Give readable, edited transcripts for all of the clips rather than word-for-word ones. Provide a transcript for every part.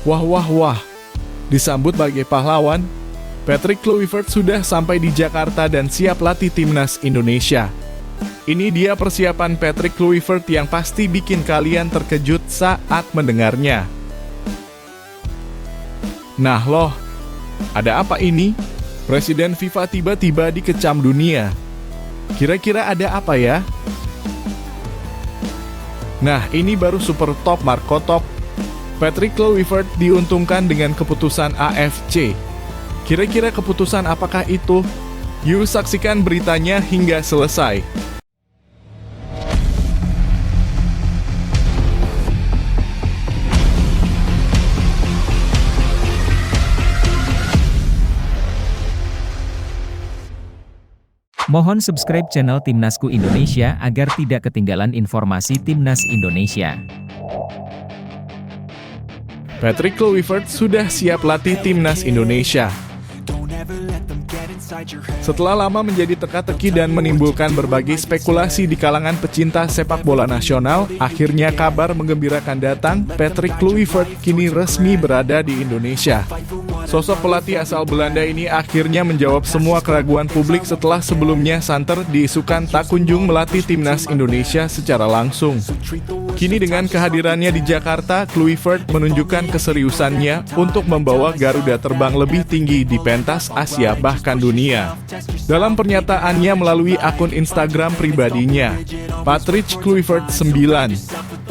Wah wah wah, disambut sebagai pahlawan, Patrick Kluivert sudah sampai di Jakarta dan siap latih timnas Indonesia. Ini dia persiapan Patrick Kluivert yang pasti bikin kalian terkejut saat mendengarnya. Nah loh, ada apa ini? Presiden FIFA tiba-tiba dikecam dunia. Kira-kira ada apa ya? Nah, ini baru super top Marco Top. Patrick Kluivert diuntungkan dengan keputusan AFC. Kira-kira keputusan apakah itu? Yuk saksikan beritanya hingga selesai. Mohon subscribe channel Timnasku Indonesia agar tidak ketinggalan informasi Timnas Indonesia. Patrick Kluivert sudah siap latih Timnas Indonesia. Setelah lama menjadi teka-teki dan menimbulkan berbagai spekulasi di kalangan pecinta sepak bola nasional, akhirnya kabar menggembirakan datang. Patrick Kluivert kini resmi berada di Indonesia. Sosok pelatih asal Belanda ini akhirnya menjawab semua keraguan publik setelah sebelumnya santer diisukan tak kunjung melatih Timnas Indonesia secara langsung. Kini dengan kehadirannya di Jakarta, Kluivert menunjukkan keseriusannya untuk membawa Garuda terbang lebih tinggi di pentas Asia bahkan dunia. Dalam pernyataannya melalui akun Instagram pribadinya, Patrick Kluivert 9,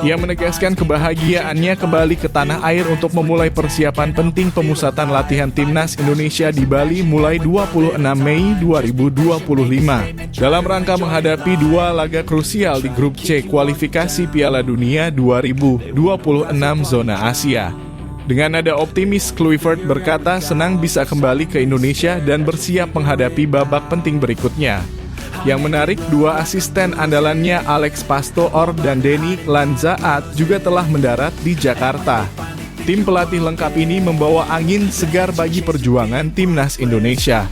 ia menegaskan kebahagiaannya kembali ke tanah air untuk memulai persiapan penting pemusatan latihan Timnas Indonesia di Bali mulai 26 Mei 2025 dalam rangka menghadapi dua laga krusial di grup C kualifikasi Piala Dunia 2026 zona Asia. Dengan nada optimis, Kluivert berkata senang bisa kembali ke Indonesia dan bersiap menghadapi babak penting berikutnya. Yang menarik, dua asisten andalannya Alex Pastoor dan Denny Lanzaat juga telah mendarat di Jakarta. Tim pelatih lengkap ini membawa angin segar bagi perjuangan Timnas Indonesia.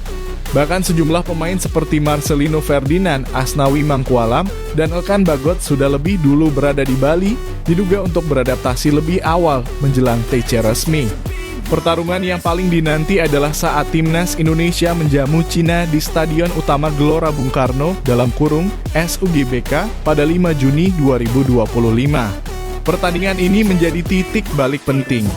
Bahkan sejumlah pemain seperti Marcelino Ferdinand, Asnawi Mangkualam, dan Elkan Bagot sudah lebih dulu berada di Bali, diduga untuk beradaptasi lebih awal menjelang TC resmi. Pertarungan yang paling dinanti adalah saat Timnas Indonesia menjamu Cina di Stadion Utama Gelora Bung Karno (SUGBK) pada 5 Juni 2025. Pertandingan ini menjadi titik balik penting.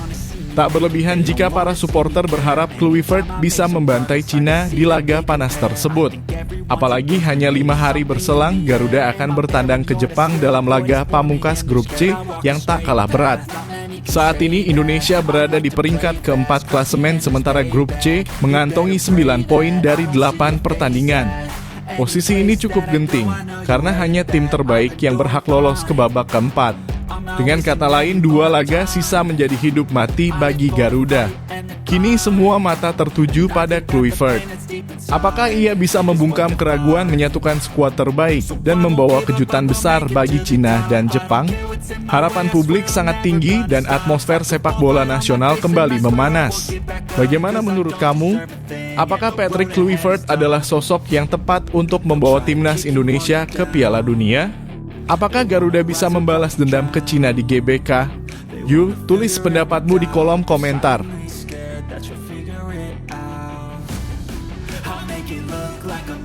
Tak berlebihan jika para supporter berharap Kluivert bisa membantai Cina di laga panas tersebut. Apalagi hanya 5 hari berselang, Garuda akan bertandang ke Jepang dalam laga pamungkas grup C yang tak kalah berat. Saat ini Indonesia berada di peringkat keempat klasemen sementara grup C mengantongi 9 poin dari 8 pertandingan. Posisi ini cukup genting karena hanya tim terbaik yang berhak lolos ke babak keempat. Dengan kata lain, 2 laga sisa menjadi hidup mati bagi Garuda. Kini semua mata tertuju pada Kluivert. Apakah ia bisa membungkam keraguan menyatukan skuad terbaik dan membawa kejutan besar bagi Cina dan Jepang? Harapan publik sangat tinggi dan atmosfer sepak bola nasional kembali memanas. Bagaimana menurut kamu? Apakah Patrick Kluivert adalah sosok yang tepat untuk membawa Timnas Indonesia ke Piala Dunia? Apakah Garuda bisa membalas dendam ke Cina di GBK? Yuk, tulis pendapatmu di kolom komentar.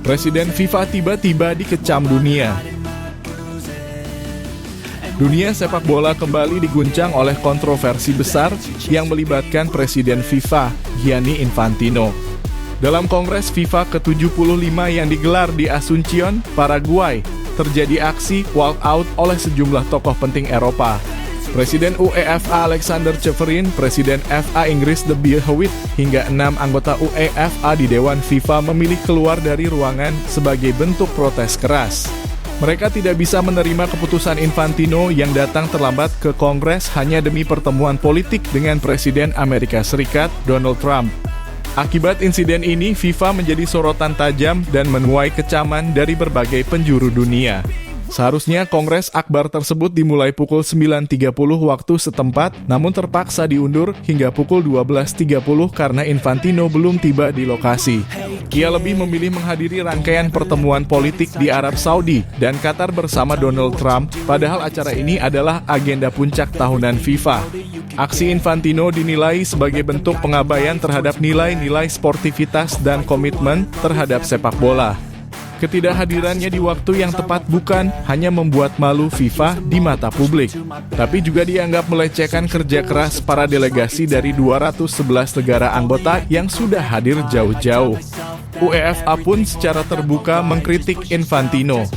Presiden FIFA tiba-tiba dikecam dunia. Dunia sepak bola kembali diguncang oleh kontroversi besar yang melibatkan Presiden FIFA, Gianni Infantino. Dalam Kongres FIFA ke-75 yang digelar di Asuncion, Paraguay, terjadi aksi walkout oleh sejumlah tokoh penting Eropa. Presiden UEFA Alexander Ceferin, Presiden FA Inggris De Bilhewit, hingga 6 anggota UEFA di Dewan FIFA memilih keluar dari ruangan sebagai bentuk protes keras. Mereka tidak bisa menerima keputusan Infantino yang datang terlambat ke Kongres hanya demi pertemuan politik dengan Presiden Amerika Serikat, Donald Trump. Akibat insiden ini, FIFA menjadi sorotan tajam dan menuai kecaman dari berbagai penjuru dunia. Seharusnya Kongres Akbar tersebut dimulai pukul 9.30 waktu setempat, namun terpaksa diundur hingga pukul 12.30 karena Infantino belum tiba di lokasi. Ia lebih memilih menghadiri rangkaian pertemuan politik di Arab Saudi dan Qatar bersama Donald Trump, padahal acara ini adalah agenda puncak tahunan FIFA. Aksi Infantino dinilai sebagai bentuk pengabaian terhadap nilai-nilai sportivitas dan komitmen terhadap sepak bola. Ketidakhadirannya di waktu yang tepat bukan hanya membuat malu FIFA di mata publik, tapi juga dianggap melecehkan kerja keras para delegasi dari 211 negara anggota yang sudah hadir jauh-jauh. UEFA pun secara terbuka mengkritik Infantino.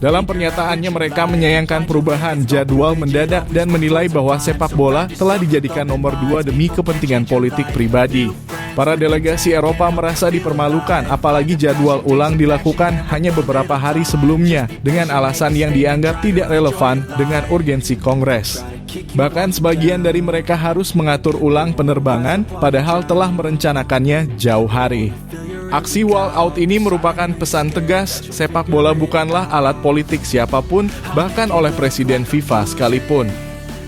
Dalam pernyataannya mereka menyayangkan perubahan jadwal mendadak dan menilai bahwa sepak bola telah dijadikan nomor 2 demi kepentingan politik pribadi. Para delegasi Eropa merasa dipermalukan apalagi jadwal ulang dilakukan hanya beberapa hari sebelumnya dengan alasan yang dianggap tidak relevan dengan urgensi Kongres. Bahkan sebagian dari mereka harus mengatur ulang penerbangan padahal telah merencanakannya jauh hari. Aksi walkout ini merupakan pesan tegas, sepak bola bukanlah alat politik siapapun, bahkan oleh Presiden FIFA sekalipun.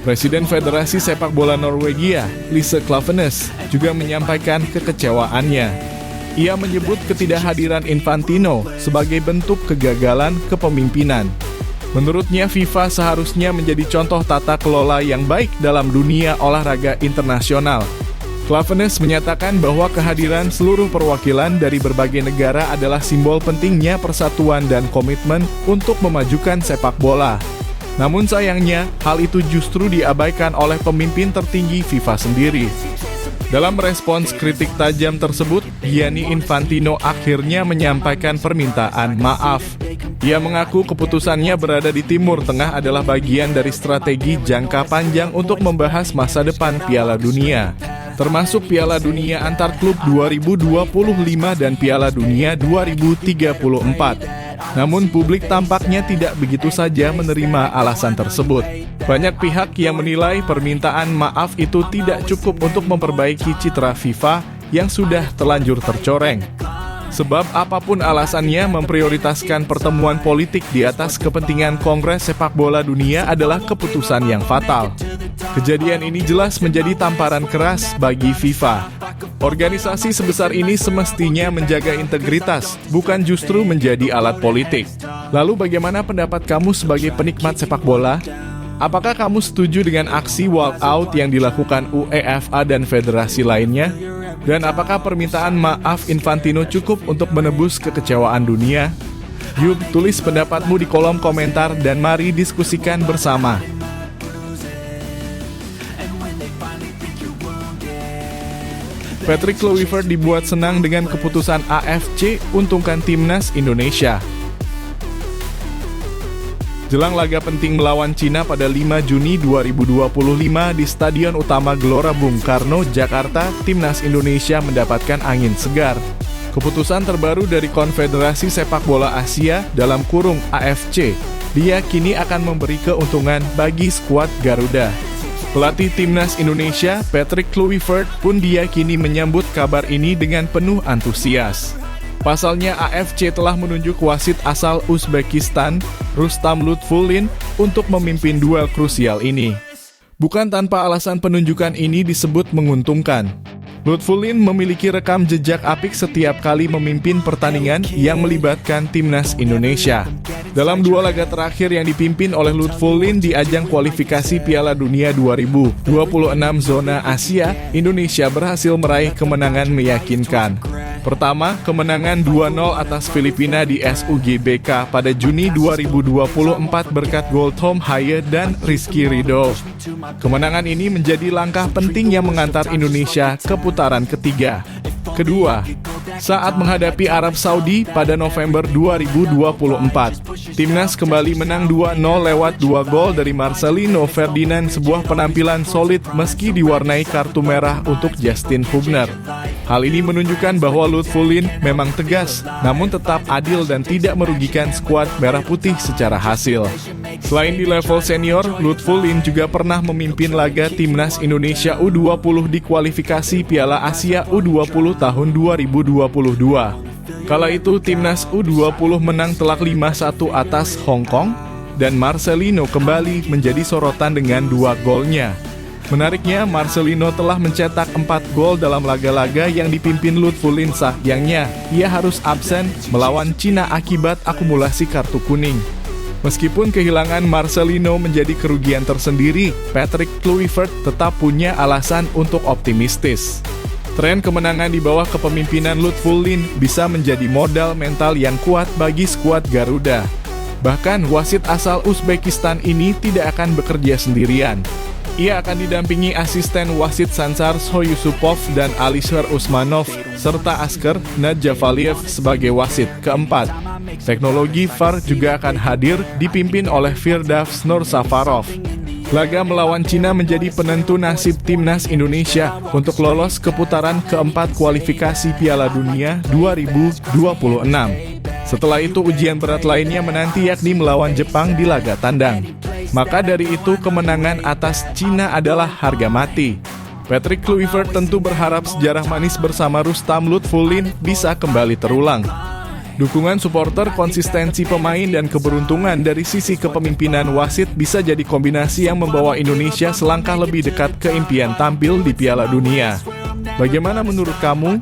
Presiden Federasi Sepak Bola Norwegia, Lise Klaveness, juga menyampaikan kekecewaannya. Ia menyebut ketidakhadiran Infantino sebagai bentuk kegagalan kepemimpinan. Menurutnya FIFA seharusnya menjadi contoh tata kelola yang baik dalam dunia olahraga internasional. Klaveness menyatakan bahwa kehadiran seluruh perwakilan dari berbagai negara adalah simbol pentingnya persatuan dan komitmen untuk memajukan sepak bola. Namun sayangnya, hal itu justru diabaikan oleh pemimpin tertinggi FIFA sendiri. Dalam merespons kritik tajam tersebut, Gianni Infantino akhirnya menyampaikan permintaan maaf. Ia mengaku keputusannya berada di Timur Tengah adalah bagian dari strategi jangka panjang untuk membahas masa depan Piala Dunia, termasuk Piala Dunia antar klub 2025 dan Piala Dunia 2034. Namun publik tampaknya tidak begitu saja menerima alasan tersebut. Banyak pihak yang menilai permintaan maaf itu tidak cukup untuk memperbaiki citra FIFA yang sudah terlanjur tercoreng. Sebab apapun alasannya, memprioritaskan pertemuan politik di atas kepentingan Kongres Sepak Bola Dunia adalah keputusan yang fatal. Kejadian ini jelas menjadi tamparan keras bagi FIFA. Organisasi sebesar ini semestinya menjaga integritas, bukan justru menjadi alat politik. Lalu bagaimana pendapat kamu sebagai penikmat sepak bola? Apakah kamu setuju dengan aksi walkout yang dilakukan UEFA dan federasi lainnya? Dan apakah permintaan maaf Infantino cukup untuk menebus kekecewaan dunia? Yuk, tulis pendapatmu di kolom komentar dan mari diskusikan bersama. Patrick Kluivert dibuat senang dengan keputusan AFC untungkan timnas Indonesia. Jelang laga penting melawan Cina pada 5 Juni 2025 di Stadion Utama Gelora Bung Karno, Jakarta, timnas Indonesia mendapatkan angin segar. Keputusan terbaru dari Konfederasi Sepak Bola Asia (AFC) diyakini akan memberi keuntungan bagi skuad Garuda. Pelatih timnas Indonesia, Patrick Kluivert, pun diyakini menyambut kabar ini dengan penuh antusias. Pasalnya AFC telah menunjuk wasit asal Uzbekistan, Rustam Lutfullin, untuk memimpin duel krusial ini. Bukan tanpa alasan penunjukan ini disebut menguntungkan. Lutfullin memiliki rekam jejak apik setiap kali memimpin pertandingan yang melibatkan timnas Indonesia. Dalam 2 laga terakhir yang dipimpin oleh Lutfullin di ajang kualifikasi Piala Dunia 2026 zona Asia, Indonesia berhasil meraih kemenangan meyakinkan. Pertama, kemenangan 2-0 atas Filipina di SUGBK pada Juni 2024 berkat gol Tom Haye dan Rizky Ridho. Kemenangan ini menjadi langkah penting yang mengantar Indonesia ke putaran ketiga. Kedua, saat menghadapi Arab Saudi pada November 2024, timnas kembali menang 2-0 lewat 2 gol dari Marcelino Ferdinand, sebuah penampilan solid meski diwarnai kartu merah untuk Justin Hubner. Hal ini menunjukkan bahwa Lutfullin memang tegas, namun tetap adil dan tidak merugikan skuad merah putih secara hasil. Selain di level senior, Lutfullin juga pernah memimpin laga timnas Indonesia U20 di kualifikasi Piala Asia U20 tahun 2022. Kala itu timnas U20 menang telak 5-1 atas Hong Kong. dan Marcelino kembali menjadi sorotan dengan 2 golnya. Menariknya, Marcelino telah mencetak 4 gol dalam laga-laga yang dipimpin Lutfulin, sayangnya ia harus absen melawan Cina akibat akumulasi kartu kuning. Meskipun kehilangan Marcelino menjadi kerugian tersendiri, Patrick Kluivert tetap punya alasan untuk optimistis. Tren kemenangan di bawah kepemimpinan Lutfulin bisa menjadi modal mental yang kuat bagi skuad Garuda. Bahkan wasit asal Uzbekistan ini tidak akan bekerja sendirian. Ia akan didampingi asisten wasit Sansar Soyusupov dan Alisher Usmanov, serta Asker Nadjavaliev sebagai wasit keempat. Teknologi VAR juga akan hadir dipimpin oleh Firdavs Nursafarov. Laga melawan Cina menjadi penentu nasib timnas Indonesia untuk lolos ke putaran keempat kualifikasi Piala Dunia 2026. Setelah itu ujian berat lainnya menanti, yakni melawan Jepang di laga tandang. Maka dari itu kemenangan atas Cina adalah harga mati. Patrick Kluivert tentu berharap sejarah manis bersama Rustam Lutfulin bisa kembali terulang. Dukungan supporter, konsistensi pemain, dan keberuntungan dari sisi kepemimpinan wasit bisa jadi kombinasi yang membawa Indonesia selangkah lebih dekat ke impian tampil di Piala Dunia. Bagaimana menurut kamu?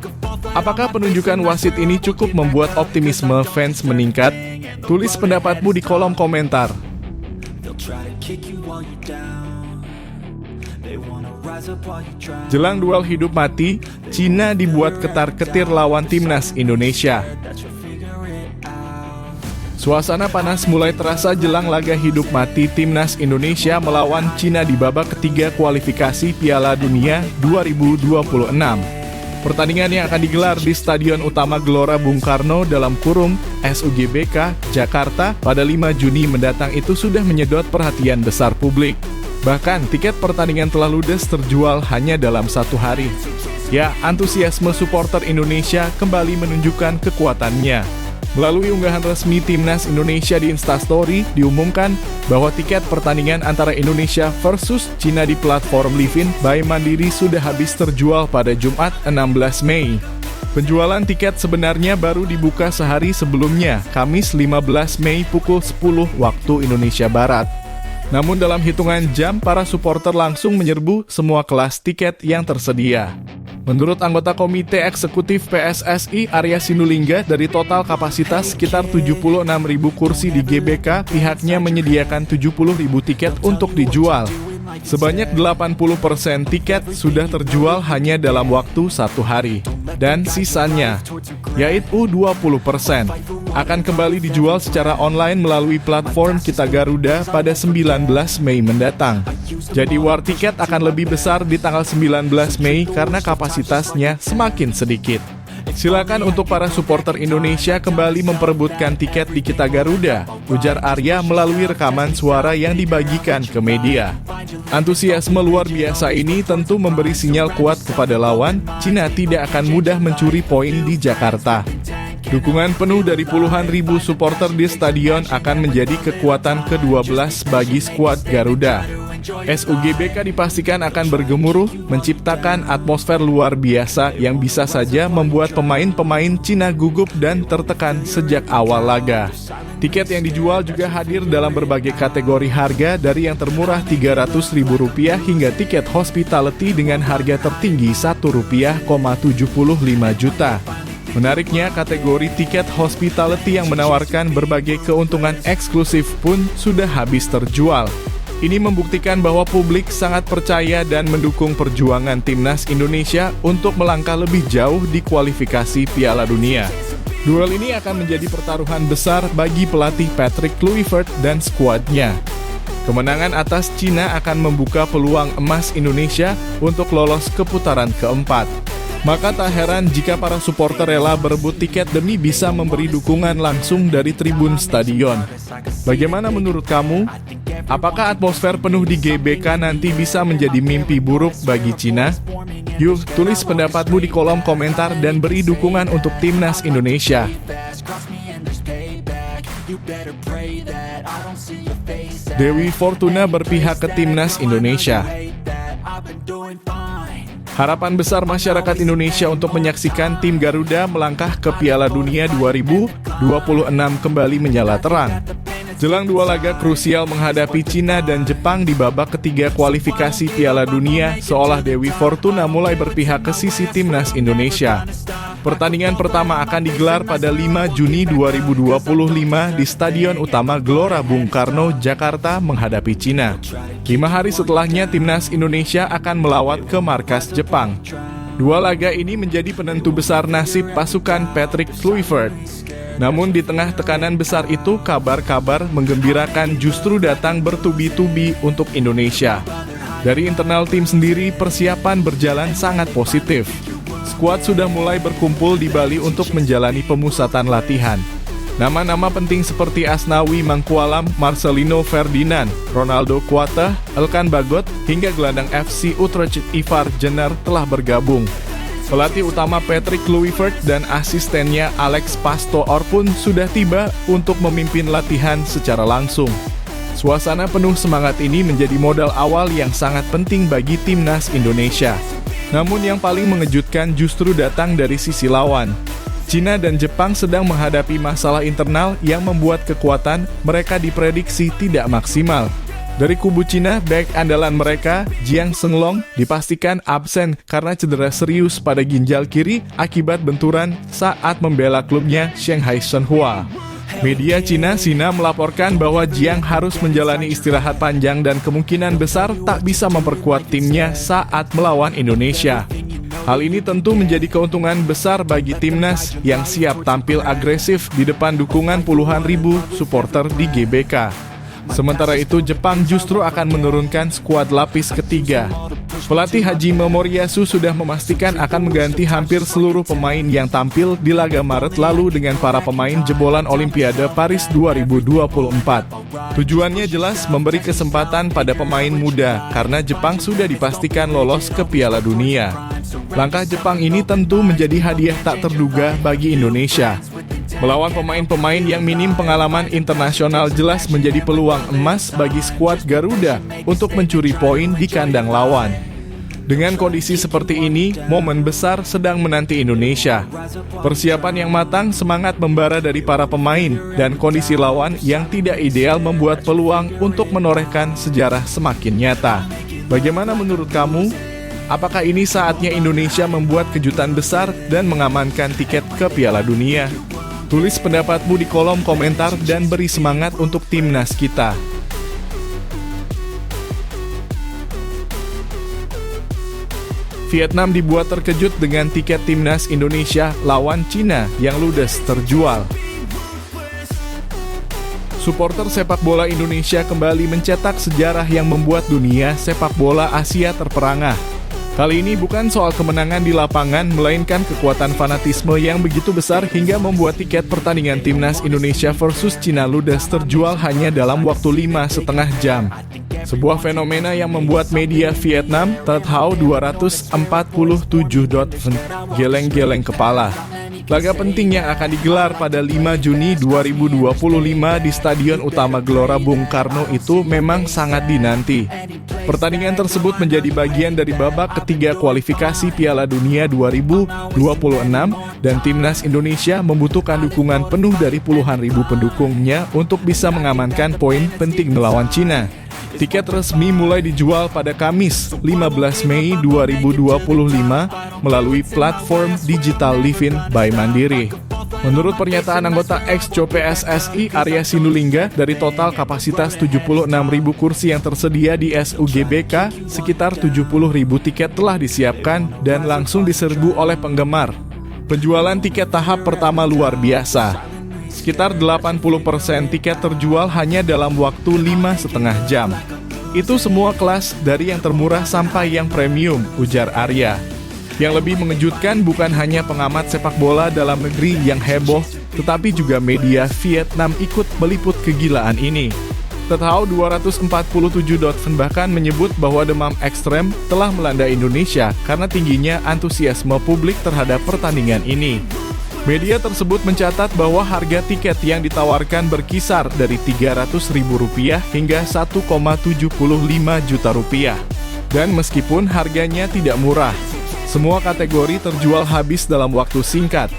Apakah penunjukan wasit ini cukup membuat optimisme fans meningkat? Tulis pendapatmu di kolom komentar. Jelang duel hidup mati, Cina dibuat ketar-ketir lawan timnas Indonesia. Suasana panas mulai terasa jelang laga hidup mati timnas Indonesia melawan Cina di babak ketiga kualifikasi Piala Dunia 2026. Pertandingan yang akan digelar di Stadion Utama Gelora Bung Karno (SUGBK) Jakarta pada 5 Juni mendatang itu sudah menyedot perhatian besar publik. Bahkan tiket pertandingan telah ludes terjual hanya dalam 1 hari. Ya, antusiasme supporter Indonesia kembali menunjukkan kekuatannya. Melalui unggahan resmi Timnas Indonesia di Instastory, diumumkan bahwa tiket pertandingan antara Indonesia versus Cina di platform Livin by Mandiri sudah habis terjual pada Jumat 16 Mei. Penjualan tiket sebenarnya baru dibuka sehari sebelumnya, Kamis 15 Mei pukul 10 waktu Indonesia Barat. Namun dalam hitungan jam, para supporter langsung menyerbu semua kelas tiket yang tersedia. Menurut anggota Komite Eksekutif PSSI Arya Sinulinga, dari total kapasitas sekitar 76.000 kursi di GBK, pihaknya menyediakan 70.000 tiket untuk dijual. Sebanyak 80% tiket sudah terjual hanya dalam waktu 1 hari. Dan sisanya, yaitu 20%, akan kembali dijual secara online melalui platform Kita Garuda pada 19 Mei mendatang. Jadi war tiket akan lebih besar di tanggal 19 Mei karena kapasitasnya semakin sedikit. Silakan untuk para supporter Indonesia kembali memperebutkan tiket di Kita Garuda, ujar Arya melalui rekaman suara yang dibagikan ke media. Antusiasme luar biasa ini tentu memberi sinyal kuat kepada lawan, Cina tidak akan mudah mencuri poin di Jakarta. Dukungan penuh dari puluhan ribu supporter di stadion akan menjadi kekuatan ke-12 bagi skuad Garuda. SUGBK dipastikan akan bergemuruh, menciptakan atmosfer luar biasa yang bisa saja membuat pemain-pemain Cina gugup dan tertekan sejak awal laga. Tiket yang dijual juga hadir dalam berbagai kategori harga, dari yang termurah Rp300.000 hingga tiket hospitality dengan harga tertinggi Rp1,75 juta. Menariknya, kategori tiket hospitality yang menawarkan berbagai keuntungan eksklusif pun sudah habis terjual. Ini membuktikan bahwa publik sangat percaya dan mendukung perjuangan timnas Indonesia untuk melangkah lebih jauh di kualifikasi Piala Dunia. Duel ini akan menjadi pertaruhan besar bagi pelatih Patrick Kluivert dan skuadnya. Kemenangan atas Cina akan membuka peluang emas Indonesia untuk lolos ke putaran keempat. Maka tak heran jika para supporter rela berebut tiket demi bisa memberi dukungan langsung dari tribun stadion. Bagaimana menurut kamu? Apakah atmosfer penuh di GBK nanti bisa menjadi mimpi buruk bagi Cina? Yuk, tulis pendapatmu di kolom komentar dan beri dukungan untuk timnas Indonesia. Dewi Fortuna berpihak ke timnas Indonesia. Harapan besar masyarakat Indonesia untuk menyaksikan tim Garuda melangkah ke Piala Dunia 2026 kembali menyala terang. Jelang dua laga krusial menghadapi Cina dan Jepang di babak ketiga kualifikasi Piala Dunia, seolah Dewi Fortuna mulai berpihak ke sisi timnas Indonesia. Pertandingan pertama akan digelar pada 5 Juni 2025 di Stadion Utama Gelora Bung Karno, Jakarta menghadapi Cina. 5 hari setelahnya, timnas Indonesia akan melawat ke markas Jepang. Dua laga ini menjadi penentu besar nasib pasukan Patrick Kluivert. Namun di tengah tekanan besar itu, kabar-kabar menggembirakan justru datang bertubi-tubi untuk Indonesia. Dari internal tim sendiri, persiapan berjalan sangat positif. Skuad sudah mulai berkumpul di Bali untuk menjalani pemusatan latihan. Nama-nama penting seperti Asnawi Mangkualam, Marcelino Ferdinand, Ronaldo Kuateh, Elkan Bagot, hingga gelandang FC Utrecht Ivar Jenner telah bergabung. Pelatih utama Patrick Kluivert dan asistennya Alex Pastoor pun sudah tiba untuk memimpin latihan secara langsung. Suasana penuh semangat ini menjadi modal awal yang sangat penting bagi timnas Indonesia. Namun yang paling mengejutkan justru datang dari sisi lawan. Cina dan Jepang sedang menghadapi masalah internal yang membuat kekuatan mereka diprediksi tidak maksimal. Dari kubu Cina, bek andalan mereka, Jiang Shenglong, dipastikan absen karena cedera serius pada ginjal kiri akibat benturan saat membela klubnya Shanghai Shenhua. Media Cina Sina melaporkan bahwa Jiang harus menjalani istirahat panjang dan kemungkinan besar tak bisa memperkuat timnya saat melawan Indonesia. Hal ini tentu menjadi keuntungan besar bagi timnas yang siap tampil agresif di depan dukungan puluhan ribu supporter di GBK. Sementara itu, Jepang justru akan menurunkan skuad lapis ketiga. Pelatih Hajime Moriyasu sudah memastikan akan mengganti hampir seluruh pemain yang tampil di laga Maret lalu dengan para pemain jebolan Olimpiade Paris 2024. Tujuannya jelas memberi kesempatan pada pemain muda karena Jepang sudah dipastikan lolos ke Piala Dunia. Langkah Jepang ini tentu menjadi hadiah tak terduga bagi Indonesia. Melawan pemain-pemain yang minim pengalaman internasional jelas menjadi peluang emas bagi skuad Garuda untuk mencuri poin di kandang lawan. Dengan kondisi seperti ini, momen besar sedang menanti Indonesia. Persiapan yang matang, semangat membara dari para pemain, dan kondisi lawan yang tidak ideal membuat peluang untuk menorehkan sejarah semakin nyata. Bagaimana menurut kamu? Apakah ini saatnya Indonesia membuat kejutan besar dan mengamankan tiket ke Piala Dunia? Tulis pendapatmu di kolom komentar dan beri semangat untuk timnas kita. Vietnam dibuat terkejut dengan tiket timnas Indonesia lawan Cina yang ludes terjual. Supporter sepak bola Indonesia kembali mencetak sejarah yang membuat dunia sepak bola Asia terperangah. Kali ini bukan soal kemenangan di lapangan, melainkan kekuatan fanatisme yang begitu besar hingga membuat tiket pertandingan timnas Indonesia versus Cina ludes terjual hanya dalam waktu 5,5 jam. Sebuah fenomena yang membuat media Vietnam tertawa 247.vn geleng-geleng kepala. Laga penting yang akan digelar pada 5 Juni 2025 di Stadion Utama Gelora Bung Karno itu memang sangat dinanti. Pertandingan tersebut menjadi bagian dari babak ketiga kualifikasi Piala Dunia 2026 dan timnas Indonesia membutuhkan dukungan penuh dari puluhan ribu pendukungnya untuk bisa mengamankan poin penting melawan Cina. Tiket resmi mulai dijual pada Kamis, 15 Mei 2025 melalui platform digital Livin by Mandiri. Menurut pernyataan anggota ex-Co PSSI Arya Sinulinga, dari total kapasitas 76.000 kursi yang tersedia di SUGBK, sekitar 70.000 tiket telah disiapkan dan langsung diserbu oleh penggemar. Penjualan tiket tahap pertama luar biasa. Sekitar 80% tiket terjual hanya dalam waktu 5,5 jam. Itu semua kelas dari yang termurah sampai yang premium, ujar Arya. Yang lebih mengejutkan bukan hanya pengamat sepak bola dalam negeri yang heboh, tetapi juga media Vietnam ikut meliput kegilaan ini. Tertawa 247.vn bahkan menyebut bahwa demam ekstrem telah melanda Indonesia karena tingginya antusiasme publik terhadap pertandingan ini. Media tersebut mencatat bahwa harga tiket yang ditawarkan berkisar dari Rp300.000 hingga Rp1,75 juta. Dan meskipun harganya tidak murah, semua kategori terjual habis dalam waktu singkat.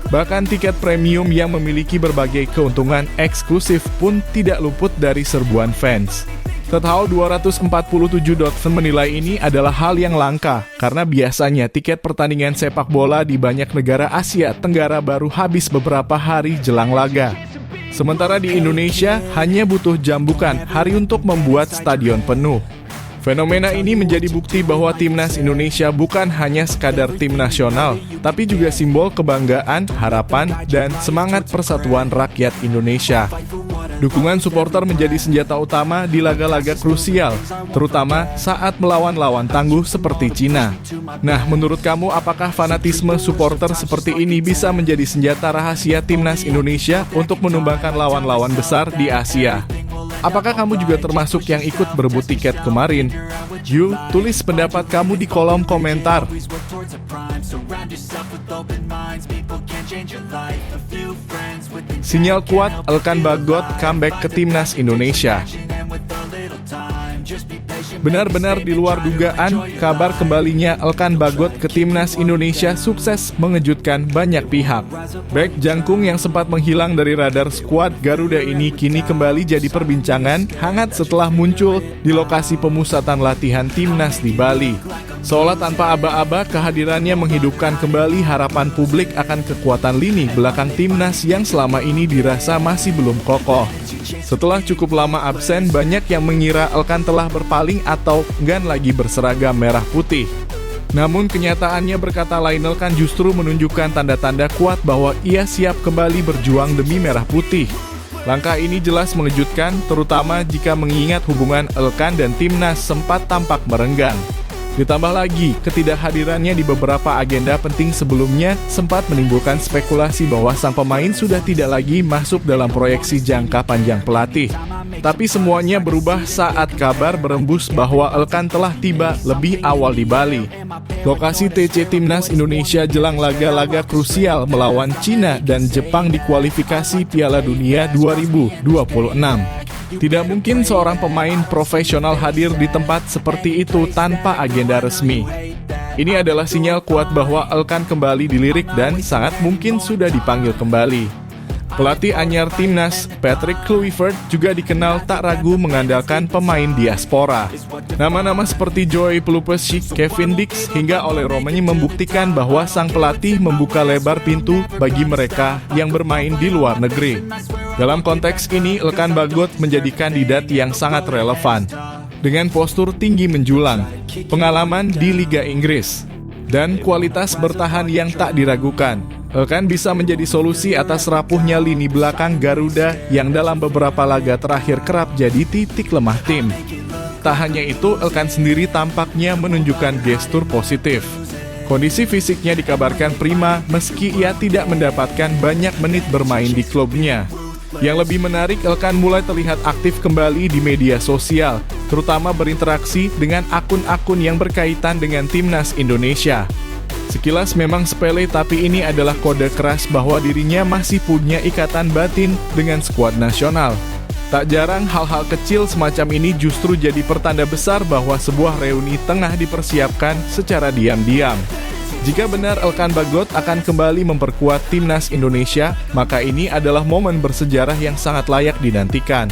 Bahkan tiket premium yang memiliki berbagai keuntungan eksklusif pun tidak luput dari serbuan fans. Tethao247.com menilai ini adalah hal yang langka, karena biasanya tiket pertandingan sepak bola di banyak negara Asia Tenggara baru habis beberapa hari jelang laga. Sementara di Indonesia, hanya butuh jambukan hari untuk membuat stadion penuh. Fenomena ini menjadi bukti bahwa timnas Indonesia bukan hanya sekadar tim nasional, tapi juga simbol kebanggaan, harapan, dan semangat persatuan rakyat Indonesia. Dukungan supporter menjadi senjata utama di laga-laga krusial, terutama saat melawan lawan tangguh seperti Cina. Nah, menurut kamu apakah fanatisme supporter seperti ini bisa menjadi senjata rahasia timnas Indonesia untuk menumbangkan lawan-lawan besar di Asia? Apakah kamu juga termasuk yang ikut berebut tiket kemarin? Yuk, tulis pendapat kamu di kolom komentar. Sinyal kuat, Elkan Bagot comeback ke timnas Indonesia. Benar-benar di luar dugaan, kabar kembalinya Elkan Bagot ke timnas Indonesia sukses mengejutkan banyak pihak. Bek jangkung yang sempat menghilang dari radar skuad Garuda ini kini kembali jadi perbincangan hangat setelah muncul di lokasi pemusatan latihan timnas di Bali. Seolah tanpa aba-aba, kehadirannya menghidupkan kembali harapan publik akan kekuatan lini belakang timnas yang selama ini dirasa masih belum kokoh. Setelah cukup lama absen, banyak yang mengira Elkan telah berpaling atau enggan lagi berseragam merah putih. Namun kenyataannya berkata lain, Elkan justru menunjukkan tanda-tanda kuat bahwa ia siap kembali berjuang demi merah putih. Langkah ini jelas mengejutkan, terutama jika mengingat hubungan Elkan dan timnas sempat tampak merenggang. Ditambah lagi, ketidakhadirannya di beberapa agenda penting sebelumnya sempat menimbulkan spekulasi bahwa sang pemain sudah tidak lagi masuk dalam proyeksi jangka panjang pelatih. Tapi semuanya berubah saat kabar berembus bahwa Elkan telah tiba lebih awal di Bali. Lokasi TC Timnas Indonesia jelang laga-laga krusial melawan Cina dan Jepang di kualifikasi Piala Dunia 2026. Tidak mungkin seorang pemain profesional hadir di tempat seperti itu tanpa agenda resmi. Ini adalah sinyal kuat bahwa Elkan kembali dilirik dan sangat mungkin sudah dipanggil kembali. Pelatih anyar timnas, Patrick Kluivert, juga dikenal tak ragu mengandalkan pemain diaspora. Nama-nama seperti Joy Pelupescik, Kevin Dix, hingga Ole Romani membuktikan bahwa sang pelatih membuka lebar pintu bagi mereka yang bermain di luar negeri. Dalam konteks ini, Elkan Bagot menjadi kandidat yang sangat relevan. Dengan postur tinggi menjulang, pengalaman di Liga Inggris, dan kualitas bertahan yang tak diragukan, Elkan bisa menjadi solusi atas rapuhnya lini belakang Garuda yang dalam beberapa laga terakhir kerap jadi titik lemah tim. Tak hanya itu, Elkan sendiri tampaknya menunjukkan gestur positif. Kondisi fisiknya dikabarkan prima meski ia tidak mendapatkan banyak menit bermain di klubnya. Yang lebih menarik, Elkan mulai terlihat aktif kembali di media sosial, terutama berinteraksi dengan akun-akun yang berkaitan dengan timnas Indonesia. Sekilas memang sepele, tapi ini adalah kode keras bahwa dirinya masih punya ikatan batin dengan skuad nasional. Tak jarang hal-hal kecil semacam ini justru jadi pertanda besar bahwa sebuah reuni tengah dipersiapkan secara diam-diam. Jika benar Elkan Bagot akan kembali memperkuat timnas Indonesia, maka ini adalah momen bersejarah yang sangat layak dinantikan.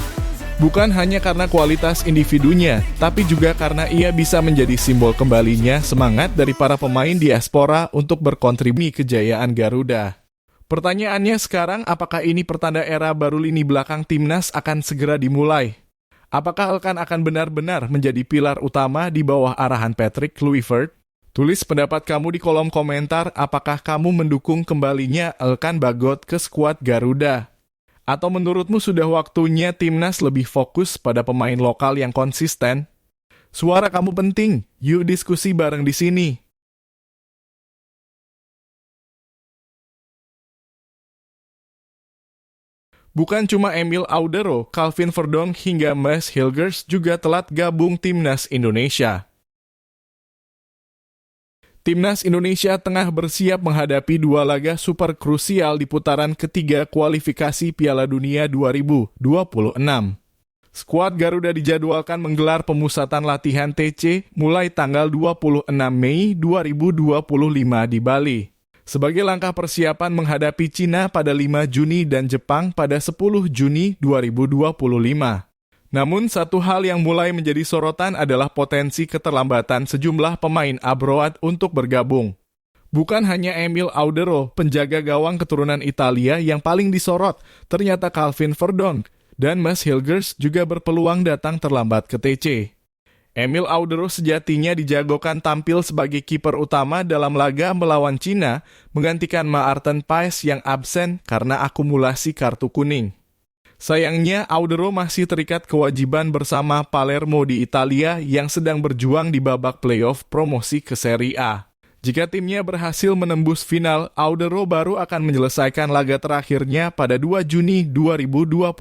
Bukan hanya karena kualitas individunya, tapi juga karena ia bisa menjadi simbol kembalinya semangat dari para pemain diaspora untuk berkontribusi kejayaan Garuda. Pertanyaannya sekarang, apakah ini pertanda era baru lini belakang timnas akan segera dimulai? Apakah Elkan akan benar-benar menjadi pilar utama di bawah arahan Patrick Kluivert? Tulis pendapat kamu di kolom komentar, apakah kamu mendukung kembalinya Elkan Bagot ke skuad Garuda? Atau menurutmu sudah waktunya timnas lebih fokus pada pemain lokal yang konsisten? Suara kamu penting, yuk diskusi bareng di sini. Bukan cuma Emil Audero, Calvin Verdonk hingga Maes Hilgers juga telat gabung timnas Indonesia. Timnas Indonesia tengah bersiap menghadapi dua laga super krusial di putaran ketiga kualifikasi Piala Dunia 2026. Skuad Garuda dijadwalkan menggelar pemusatan latihan TC mulai tanggal 26 Mei 2025 di Bali. sebagai langkah persiapan menghadapi Cina pada 5 Juni dan Jepang pada 10 Juni 2025. Namun, satu hal yang mulai menjadi sorotan adalah potensi keterlambatan sejumlah pemain abroad untuk bergabung. Bukan hanya Emil Audero, penjaga gawang keturunan Italia yang paling disorot, ternyata Calvin Verdonk dan Mads Hilgers juga berpeluang datang terlambat ke TC. Emil Audero sejatinya dijagokan tampil sebagai kiper utama dalam laga melawan Cina, menggantikan Maarten Paes yang absen karena akumulasi kartu kuning. Sayangnya, Audero masih terikat kewajiban bersama Palermo di Italia yang sedang berjuang di babak playoff promosi ke Serie A. Jika timnya berhasil menembus final, Audero baru akan menyelesaikan laga terakhirnya pada 2 Juni 2025.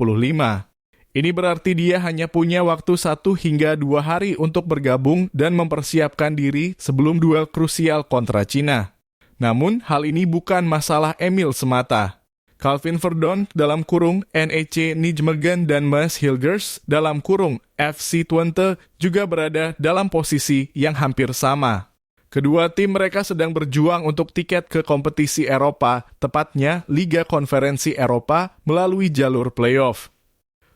Ini berarti dia hanya punya waktu 1 hingga 2 hari untuk bergabung dan mempersiapkan diri sebelum duel krusial kontra Cina. Namun, hal ini bukan masalah Emil semata. Calvin Verdonk dalam kurung NEC Nijmegen dan Mads Hilgers dalam kurung FC Twente juga berada dalam posisi yang hampir sama. Kedua tim mereka sedang berjuang untuk tiket ke kompetisi Eropa, tepatnya Liga Konferensi Eropa melalui jalur playoff.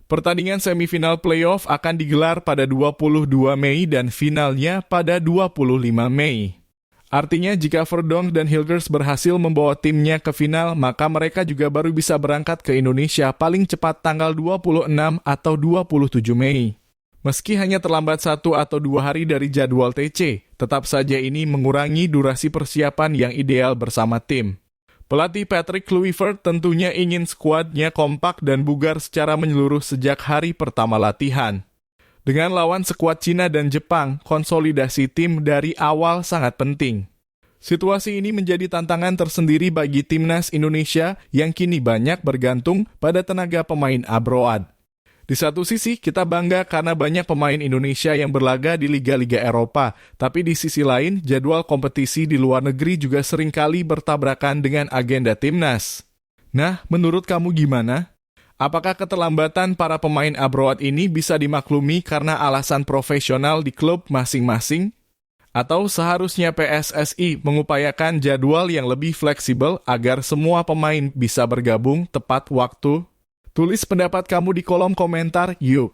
Pertandingan semifinal playoff akan digelar pada 22 Mei dan finalnya pada 25 Mei. Artinya jika Verdonk dan Hilgers berhasil membawa timnya ke final, maka mereka juga baru bisa berangkat ke Indonesia paling cepat tanggal 26 atau 27 Mei. Meski hanya terlambat 1 atau 2 hari dari jadwal TC, tetap saja ini mengurangi durasi persiapan yang ideal bersama tim. Pelatih Patrick Kluivert tentunya ingin skuadnya kompak dan bugar secara menyeluruh sejak hari pertama latihan. Dengan lawan skuad Cina dan Jepang, konsolidasi tim dari awal sangat penting. Situasi ini menjadi tantangan tersendiri bagi timnas Indonesia yang kini banyak bergantung pada tenaga pemain abroad. Di satu sisi, kita bangga karena banyak pemain Indonesia yang berlaga di liga-liga Eropa, tapi di sisi lain, jadwal kompetisi di luar negeri juga seringkali bertabrakan dengan agenda timnas. Nah, menurut kamu gimana? Apakah keterlambatan para pemain abroad ini bisa dimaklumi karena alasan profesional di klub masing-masing? Atau seharusnya PSSI mengupayakan jadwal yang lebih fleksibel agar semua pemain bisa bergabung tepat waktu? Tulis pendapat kamu di kolom komentar, yuk!